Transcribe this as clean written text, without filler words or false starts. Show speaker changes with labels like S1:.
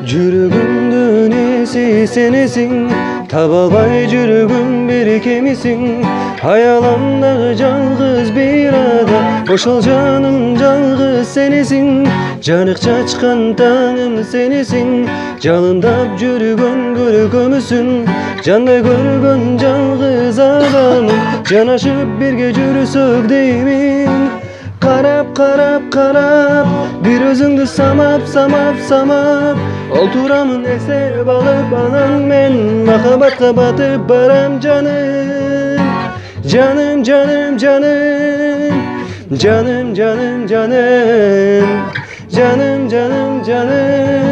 S1: Жүрегімдің есі сенесің, таба албай жүрегім бір кемесің. Hayalimdagi жалғыз bir adam, ошол жаным жалғыз сенесің. Жанық чачкан таңым сенесің, жалындап жүргөн көркөмүсүң. Жандай көргөн жалғыз адамым, жанашып бирге жүрсөк деймин. Карап, карап, карап, bir өзүңдү самап, самап, самап. Олтурамын эсеп алып, анан мен махабатка батып барам жаным. Canım, canım, canım. Canım, canım, canım. Canım, canım, canım.